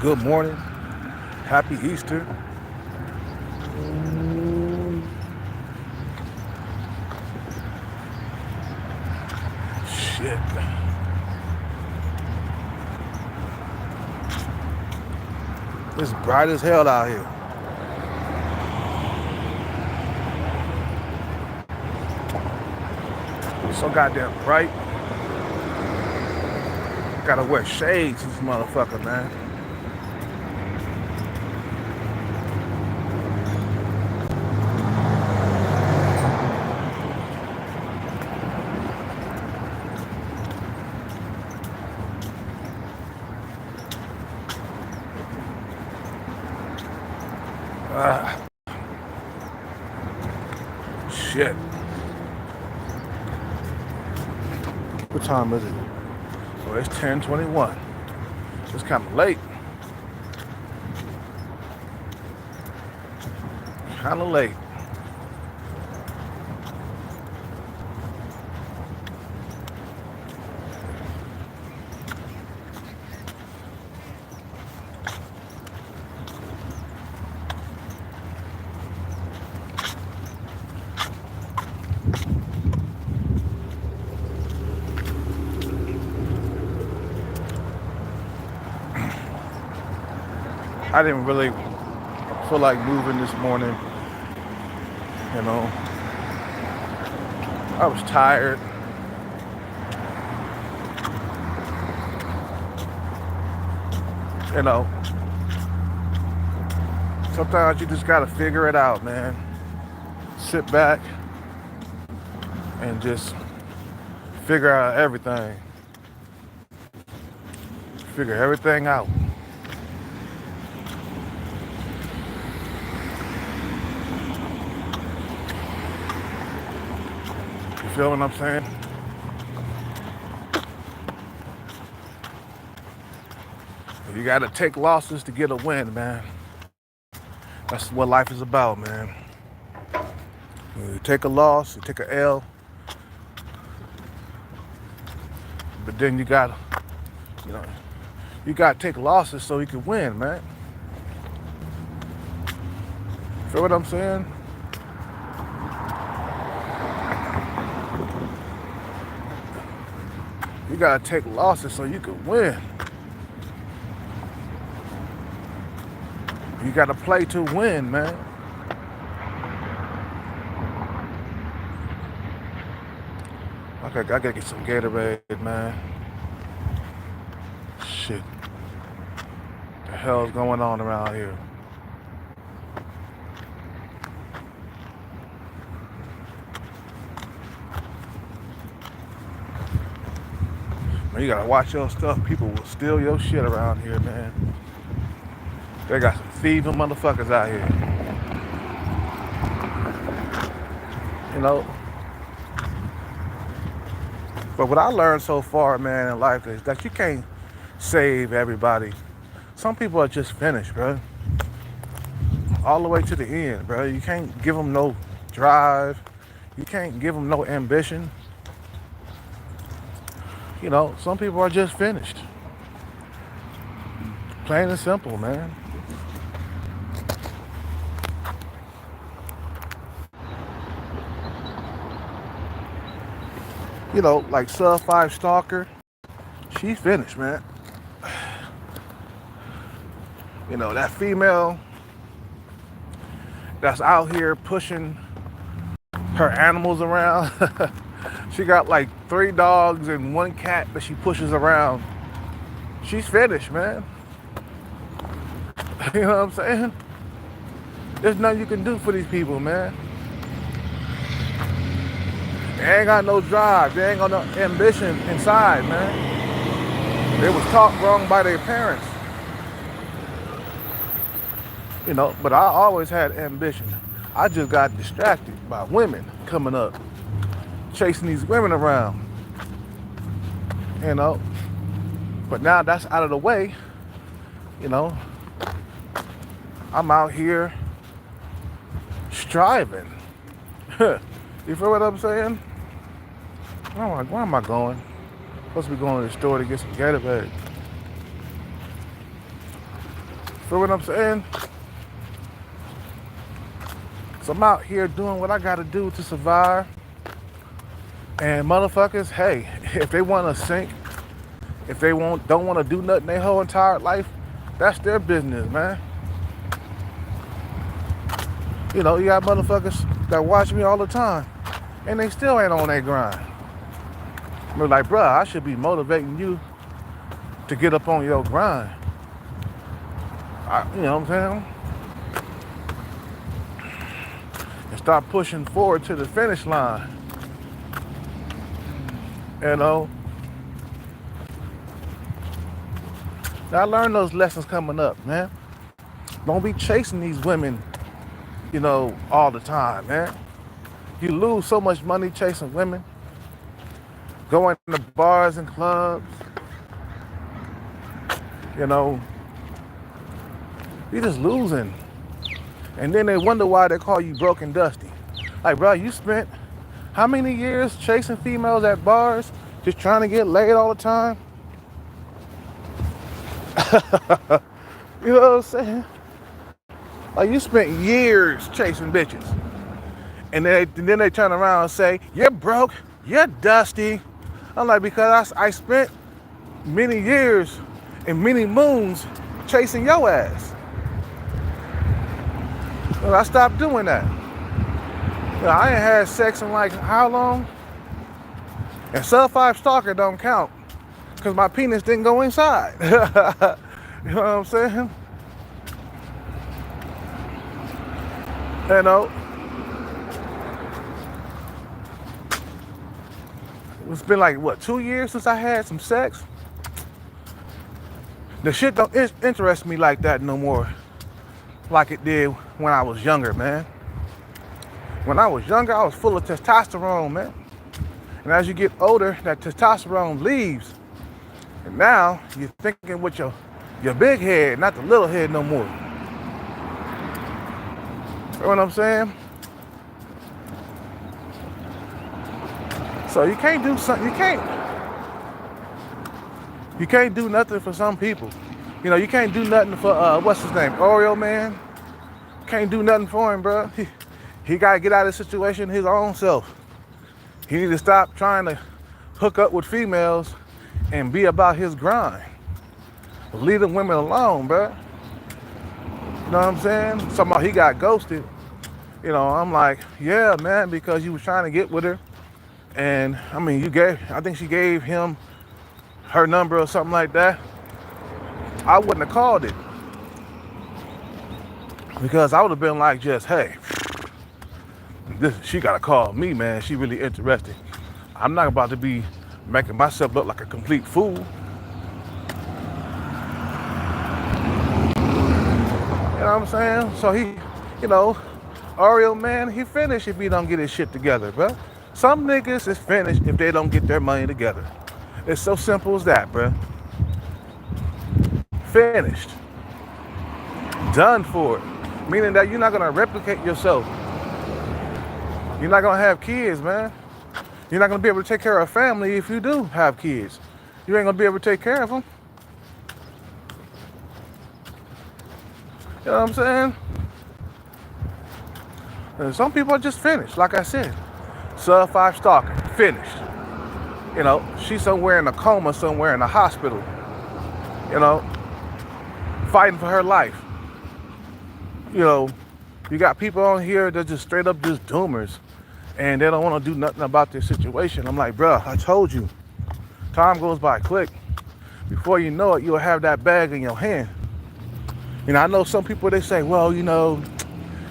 Good morning. Happy Easter. Shit. It's bright as hell out here. So goddamn bright. Gotta wear shades, this motherfucker, man. Ah, shit. What time is it? Oh, it's 10:21. It's kind of late. Kind of late. I didn't really feel like moving this morning. You know, I was tired. You know, sometimes you just gotta figure it out, man. Sit back and just figure out everything. Figure everything out. You feel what I'm saying? You gotta take losses to get a win, man. That's what life is about, man. You take a loss, you take a L, but then you know, you gotta take losses so you can win, man. Feel what I'm saying? You gotta take losses so you can win. You gotta play to win, man. Okay, I gotta get some Gatorade, man. Shit. The hell's going on around here? Man, you gotta watch your stuff. People will steal your shit around here, man. They got some thieving motherfuckers out here. You know? But what I learned so far, man, in life is that you can't save everybody. Some people are just finished, bro. All the way to the end, bro. You can't give them no drive. You can't give them no ambition. You know, some people are just finished. Plain and simple, man. You know, like Sub 5 Stalker, she's finished, man. You know, that female that's out here pushing her animals around. She got like 3 dogs and 1 cat that she pushes around. She's finished, man. You know what I'm saying? There's nothing you can do for these people, man. They ain't got no drive. They ain't got no ambition inside, man. They was taught wrong by their parents. You know, but I always had ambition. I just got distracted by women coming up, chasing these women around. You know, but now that's out of the way. You know, I'm out here striving. You feel what I'm saying? Where am I going? Supposed to be going to the store to get some Gatorade. Feel what I'm saying? So I'm out here doing what I gotta do to survive. And motherfuckers, hey, if they wanna sink, if they don't wanna do nothing their whole entire life, that's their business, man. You know, you got motherfuckers that watch me all the time, and they still ain't on their grind. We're like, bruh, I should be motivating you to get up on your grind. You know what I'm saying? And start pushing forward to the finish line. You know? I learned those lessons coming up, man. Don't be chasing these women, you know, all the time, man. You lose so much money chasing women, going to bars and clubs, you know. You're just losing. And then they wonder why they call you broke and dusty. Like, bro, you spent how many years chasing females at bars, just trying to get laid all the time? You know what I'm saying? Like, you spent years chasing bitches. And then they turn around and say, you're broke, you're dusty. I'm like, because I spent many years and many moons chasing your ass. Well, I stopped doing that. You know, I ain't had sex in like how long? And sub 5 stalker don't count because my penis didn't go inside. You know what I'm saying? You know, it's been like, what, 2 years since I had some sex? The shit don't interest me like that no more, like it did when I was younger, man. When I was younger, I was full of testosterone, man. And as you get older, that testosterone leaves. And now you're thinking with your big head, not the little head no more. You know what I'm saying? So you can't do something, you can't do nothing for some people. You know, you can't do nothing for, what's his name, Oreo Man. Can't do nothing for him, bro. He got to get out of the situation his own self. He need to stop trying to hook up with females and be about his grind. Leave the women alone, bro. You know what I'm saying? Somehow he got ghosted. You know, I'm like, yeah, man, because you was trying to get with her. And, I mean, I think she gave him her number or something like that. I wouldn't have called it. Because I would have been like, just, hey, she got to call me, man. She really interested. I'm not about to be making myself look like a complete fool. You know what I'm saying? So he, you know, Oreo Man, he finished if he don't get his shit together, bro. Some niggas is finished if they don't get their money together. It's so simple as that, bro. Finished. Done for it. Meaning that you're not gonna replicate yourself. You're not gonna have kids, man. You're not gonna be able to take care of a family if you do have kids. You ain't gonna be able to take care of them. You know what I'm saying? And some people are just finished, like I said. Sub 5 stalker, finished. You know, she's somewhere in a coma, somewhere in a hospital. You know, fighting for her life. You know, you got people on here that just straight up just doomers. And they don't want to do nothing about their situation. I'm like, bruh, I told you. Time goes by quick. Before you know it, you'll have that bag in your hand. You know, I know some people, they say, well, you know,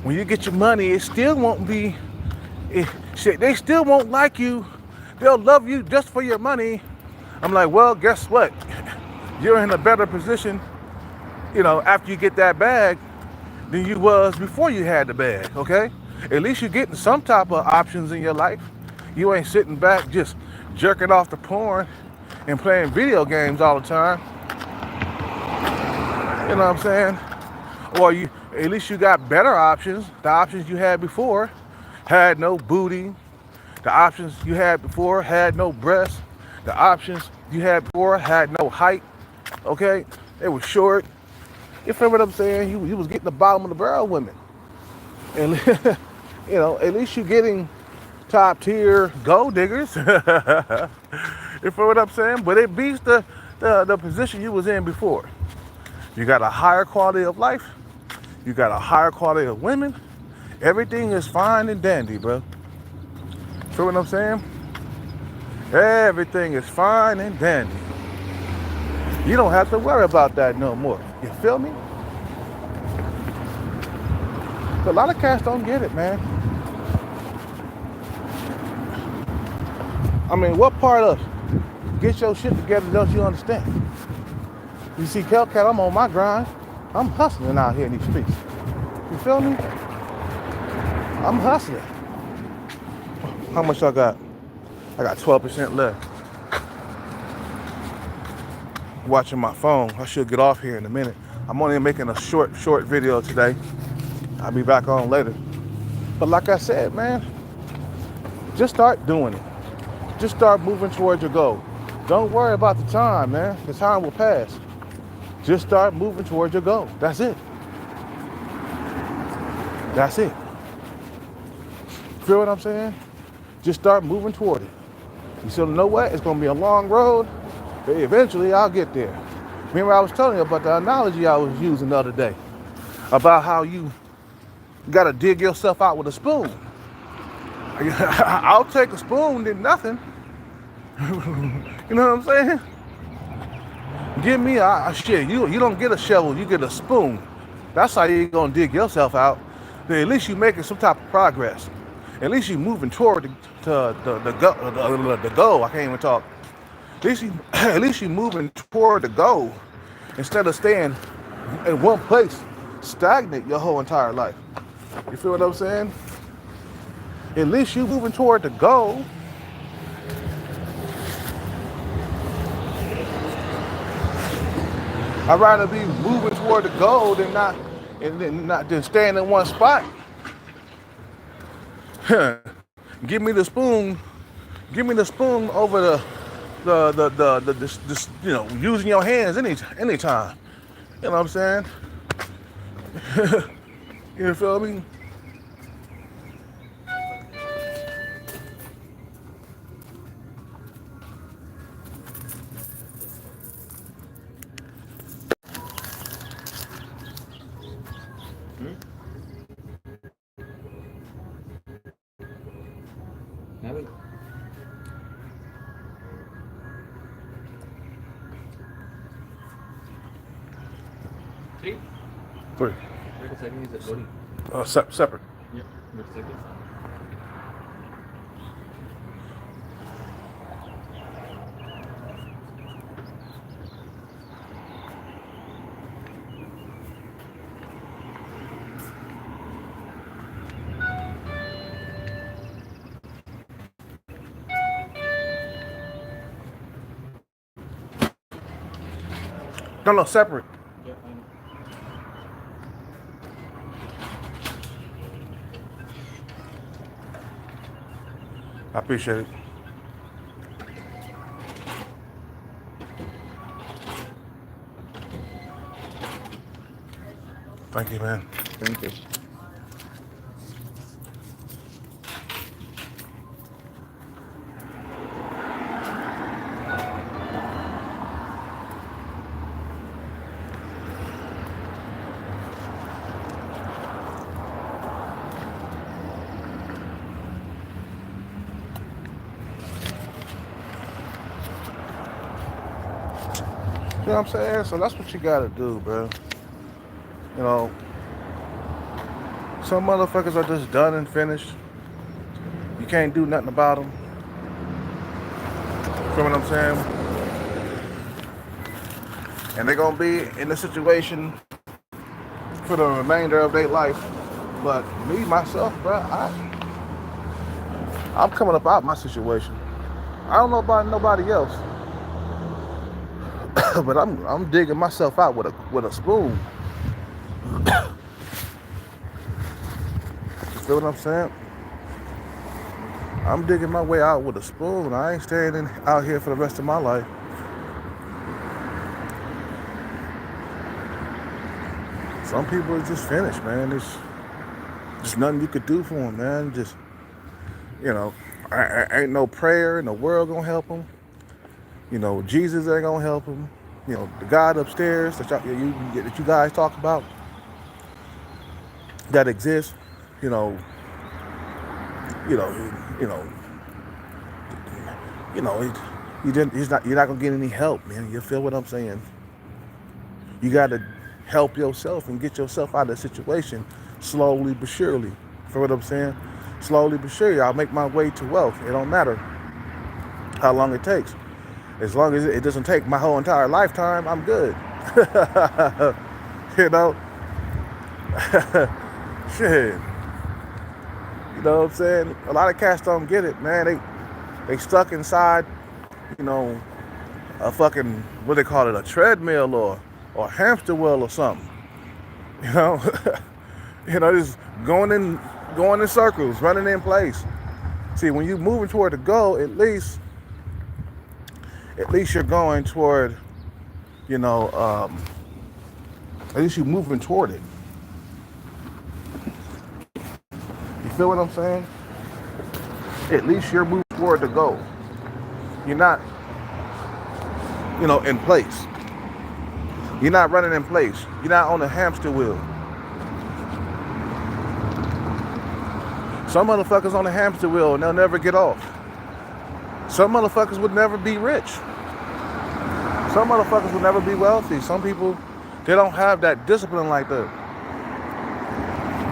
when you get your money, it still won't be, they still won't like you. They'll love you just for your money. I'm like, well, guess what? You're in a better position, you know, after you get that bag than you was before you had the bag, okay? At least you're getting some type of options in your life. You ain't sitting back just jerking off the porn and playing video games all the time. You know what I'm saying? Or at least you got better options. The options you had before had no booty. The options you had before had no breasts. The options you had before had no height. Okay? They were short. You feel what I'm saying? You was getting the bottom of the barrel women. And at least you're getting top tier gold diggers. You feel what I'm saying? But it beats the position you was in before. You got a higher quality of life. You got a higher quality of women. Everything is fine and dandy, bro. Feel what I'm saying? Everything is fine and dandy. You don't have to worry about that no more. You feel me? But a lot of cats don't get it, man. I mean, what part of get your shit together don't you understand? You see, Hellcat, I'm on my grind. I'm hustling out here in these streets. You feel me? I'm hustling. How much I got? I got 12% left. Watching my phone. I should get off here in a minute. I'm only making a short video today. I'll be back on later. But like I said, man, just start doing it. Just start moving towards your goal. Don't worry about the time, man. The time will pass. Just start moving towards your goal. That's it. That's it. Feel what I'm saying? Just start moving toward it. You still know what? It's going to be a long road, but eventually I'll get there. Remember I was telling you about the analogy I was using the other day about how you got to dig yourself out with a spoon. I'll take a spoon than nothing. You know what I'm saying? Give me a shit. You don't get a shovel, you get a spoon. That's how you're going to dig yourself out. Then at least you're making some type of progress. At least you're moving toward the goal. I can't even talk. At least you're moving toward the goal instead of staying in one place, stagnant your whole entire life. You feel what I'm saying? At least you're moving toward the goal. I'd rather be moving toward the goal than not just staying in one spot. Give me the spoon. Give me the spoon over the using your hands anytime. You know what I'm saying? You feel me? Have it. Three. Three. Wait a second, is it loading? Separate. Yeah. Wait a second. No, separate. Yeah, I know. I appreciate it. Thank you, man. Thank you. You know what I'm saying? So that's what you gotta do, bro. You know, some motherfuckers are just done and finished. You can't do nothing about them. Feel what I'm saying? And they're gonna be in this situation for the remainder of their life. But me, myself, bro, I'm coming up out my situation. I don't know about nobody else. But I'm digging myself out with a spoon. You feel what I'm saying? I'm digging my way out with a spoon. I ain't staying out here for the rest of my life. some people are just finished, man. There's just nothing you could do for them, man. Just, you know, ain't no prayer in the world gonna help them. You know, Jesus ain't gonna help them. You know, the God upstairs that that you guys talk about that exists. You know, you know, you know, you know. You're not gonna get any help, man. You feel what I'm saying? You gotta help yourself and get yourself out of the situation slowly but surely. Feel what I'm saying? Slowly but surely, I'll make my way to wealth. It don't matter how long it takes. As long as it doesn't take my whole entire lifetime, I'm good. You know? Shit. You know what I'm saying? A lot of cats don't get it, man. They stuck inside, you know, a fucking, what they call it, a treadmill or a hamster wheel or something. You know? You know, just going in circles, running in place. See, when you're moving toward the goal, at least you're going toward, you know, at least you're moving toward it. You feel what I'm saying? At least you're moving toward the goal. You're not, you know, in place. You're not running in place. You're not on a hamster wheel. Some motherfuckers on a hamster wheel and they'll never get off. Some motherfuckers would never be rich. Some motherfuckers will never be wealthy. Some people, they don't have that discipline like that.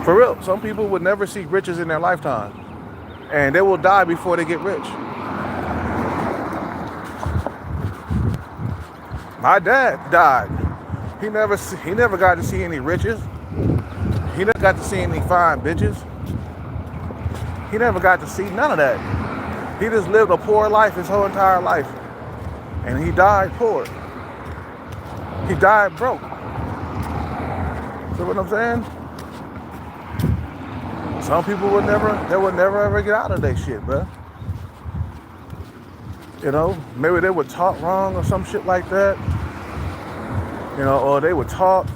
For real, some people would never see riches in their lifetime. And they will die before they get rich. My dad died. He never got to see any riches. He never got to see any fine bitches. He never got to see none of that. He just lived a poor life his whole entire life. And he died poor. He died broke. See what I'm saying? Some people would never ever get out of that shit, bro. You know, maybe they were taught wrong or some shit like that. You know, or they were taught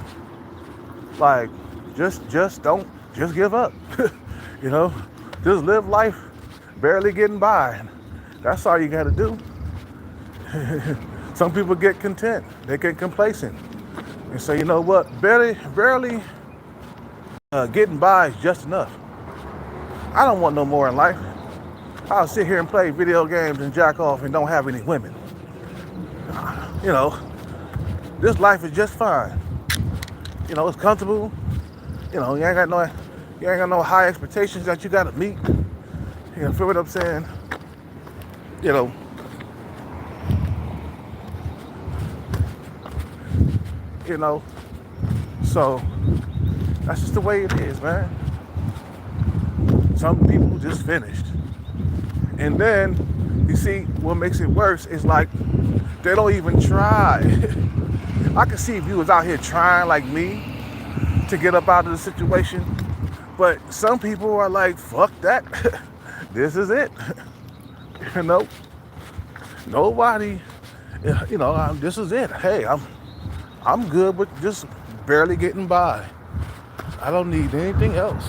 like, just give up. You know, just live life barely getting by. That's all you gotta do. Some people get content. They get complacent and say, you know what, barely getting by is just enough. I don't want no more in life. I'll sit here and play video games and jack off and don't have any women. You know, this life is just fine. You know, it's comfortable. You know, you ain't got no high expectations that you gotta meet. You know, feel what I'm saying? You know. You know, so that's just the way it is, man. Some people just finished. And then, you see, what makes it worse is like, they don't even try. I can see if you was out here trying like me to get up out of the situation, but some people are like, fuck that. This is it. You know, nobody, you know, this is it. Hey, I'm good with just barely getting by. I don't need anything else.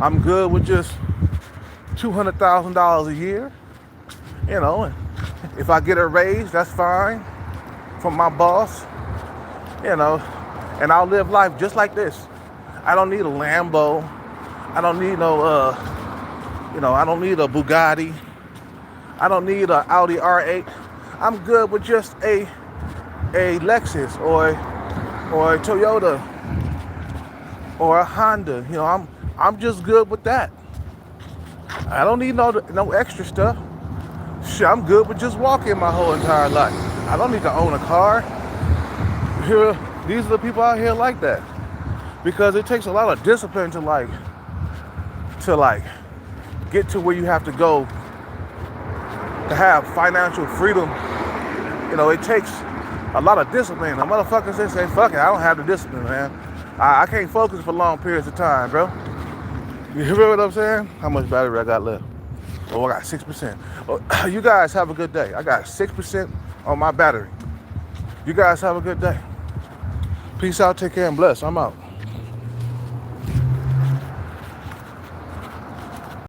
I'm good with just $200,000 a year. You know, and if I get a raise, that's fine from my boss. You know, and I'll live life just like this. I don't need a Lambo. I don't need no, you know, I don't need a Bugatti. I don't need an Audi R8. I'm good with just a Lexus or a Toyota or a Honda. You know, I'm just good with that. I don't need no extra stuff. Shit, I'm good with just walking my whole entire life. I don't need to own a car. Here, these are the people out here like that, because it takes a lot of discipline to get to where you have to go to have financial freedom. You know, it takes a lot of discipline. The motherfuckers that say, fuck it, I don't have the discipline, man. I can't focus for long periods of time, bro. You hear what I'm saying? How much battery I got left? Oh, I got 6%. Oh, you guys have a good day. I got 6% on my battery. You guys have a good day. Peace out, take care, and bless. I'm out.